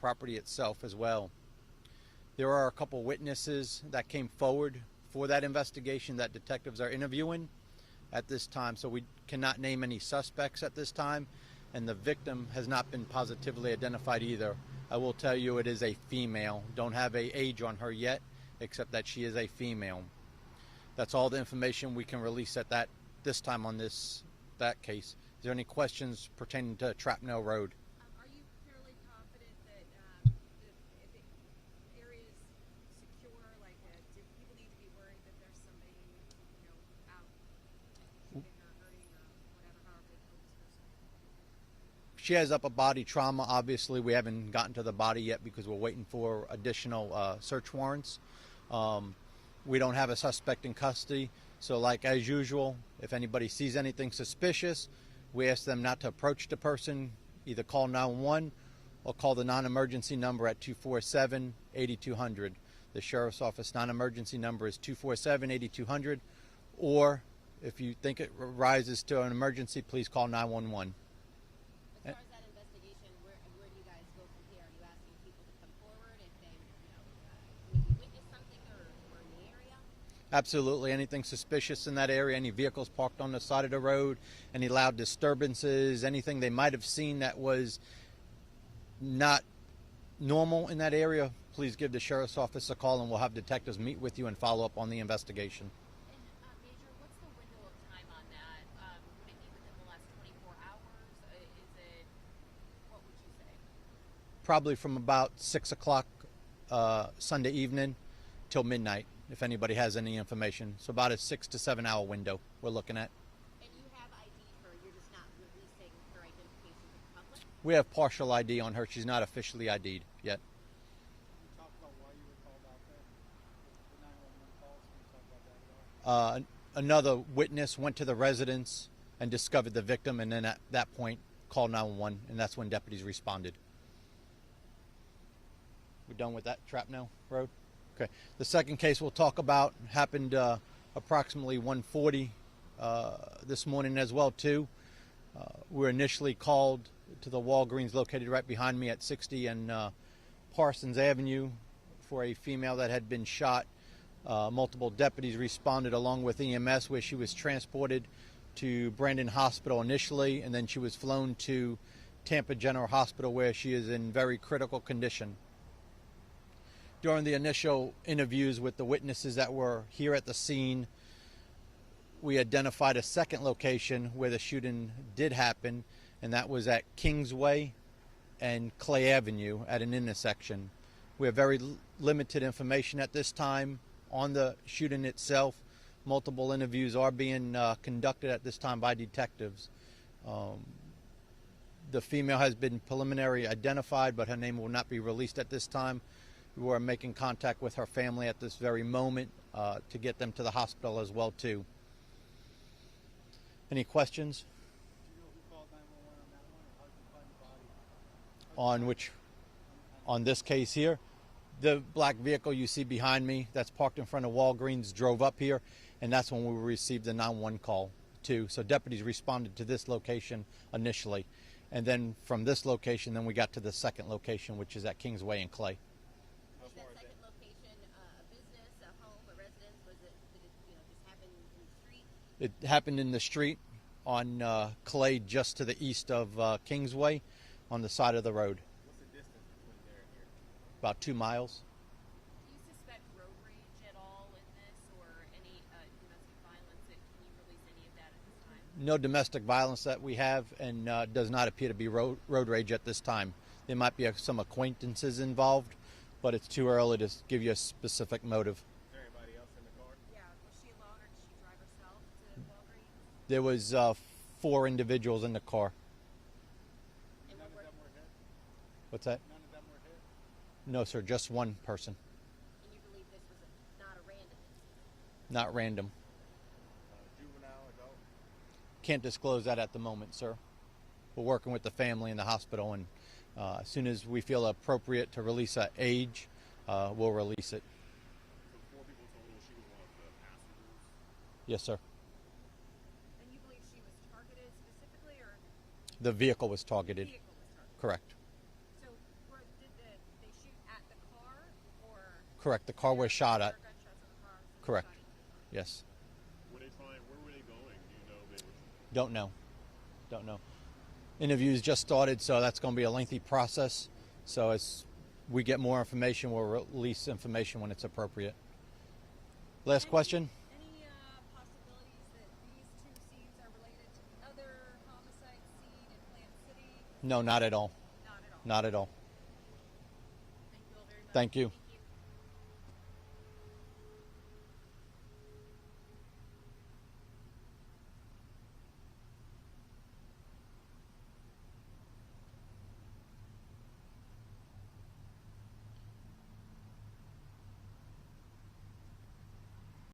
property itself as well. There are a couple witnesses that came forward for that investigation that detectives are interviewing at this time, so we cannot name any suspects at this time, and the victim has not been positively identified either. I will tell you it is a female. Don't have an age on her yet, except that she is a female. That's all the information we can release at this time on that case. Is there any questions pertaining to Trapnell Road? Are you fairly confident that if the area is secure, like, do people need to be worried that there's somebody, out shooting or hurting or whatever, however they focus person? She has upper body trauma. Obviously, we haven't gotten to the body yet because we're waiting for additional search warrants. We don't have a suspect in custody, so like as usual, if anybody sees anything suspicious, we ask them not to approach the person, either call 911 or call the non-emergency number at 247-8200. The Sheriff's Office non-emergency number is 247-8200, or if you think it rises to an emergency, please call 911. As far as that investigation, where do you guys go from here? Are you asking people to come forward if they, maybe witnessed something or in the area? Absolutely. Anything suspicious in that area, any vehicles parked on the side of the road, any loud disturbances, anything they might have seen that was not normal in that area, please give the Sheriff's Office a call and we'll have detectives meet with you and follow up on the investigation. And Major, what's the window of time on that? Would it be within the last 24 hours? Is it, what would you say? Probably from about 6 o'clock Sunday evening till midnight, if anybody has any information. So about a 6 to 7 hour window we're looking at. And you have ID for her, you're just not releasing her identification to the public? We have partial ID on her. She's not officially ID'd yet. Can you talk about why you were called out there? The 911 calls, can you talk about that at all? Another witness went to the residence and discovered the victim, and then at that point called 911, and that's when deputies responded. We're done with that Trapnell Road? Okay. The second case we'll talk about happened approximately 1:40 this morning as well too. We were initially called to the Walgreens located right behind me at 60 and Parsons Avenue for a female that had been shot. Multiple deputies responded along with EMS, where she was transported to Brandon Hospital initially, and then she was flown to Tampa General Hospital, where she is in very critical condition. During the initial interviews with the witnesses that were here at the scene, we identified a second location where the shooting did happen, and that was at Kingsway and Clay Avenue at an intersection. We have very limited information at this time on the shooting itself. Multiple interviews are being conducted at this time by detectives. The female has been preliminarily identified, but her name will not be released at this time. We are making contact with her family at this very moment to get them to the hospital as well too. Any questions? Do you know who called 911 on that one, or how did you find the body? On which, on this case here, the black vehicle you see behind me that's parked in front of Walgreens drove up here, and that's when we received the 911 call too. So deputies responded to this location initially, and then from this location, then we got to the second location, which is at Kingsway and Clay. Is that second location a business, a home, a residence? Did it just happen in the street? It happened in the street on Clay, just to the east of Kingsway, on the side of the road. What's the distance between there and here? About 2 miles. Do you suspect road rage at all in this, or any domestic violence? Can you release any of that at this time? No domestic violence that we have, and does not appear to be road rage at this time. There might be some acquaintances involved, but it's too early to give you a specific motive. Is there anybody else in the car? Yeah, was she alone or did she drive herself to Walgreens? There was 4 individuals in the car. And None of them were hit? What's that? None of them were hit? No, sir, just one person. And you believe this was not a random incident? Not random. Juvenile, adult? Can't disclose that at the moment, sir. We're working with the family in the hospital, and as soon as we feel appropriate to release an age, we'll release it. So 4 people total, she was one of the passengers? Yes, sir. And you believe she was targeted specifically, or The vehicle was the targeted. vehicle was targeted? Correct. So did the Correct. The car was shot at. Gunshots in the car. So Correct. shot into the car. Yes. Were they flying? Where were they going? Do you know? They were. Don't know. Don't know. Interviews just started, so that's going to be a lengthy process. So as we get more information, we'll release information when it's appropriate. Last question. Any possibilities that these two scenes are related to the other homicide scene in Plant City? No, not at all. Not at all. Not at all. Thank you all very much. Thank you.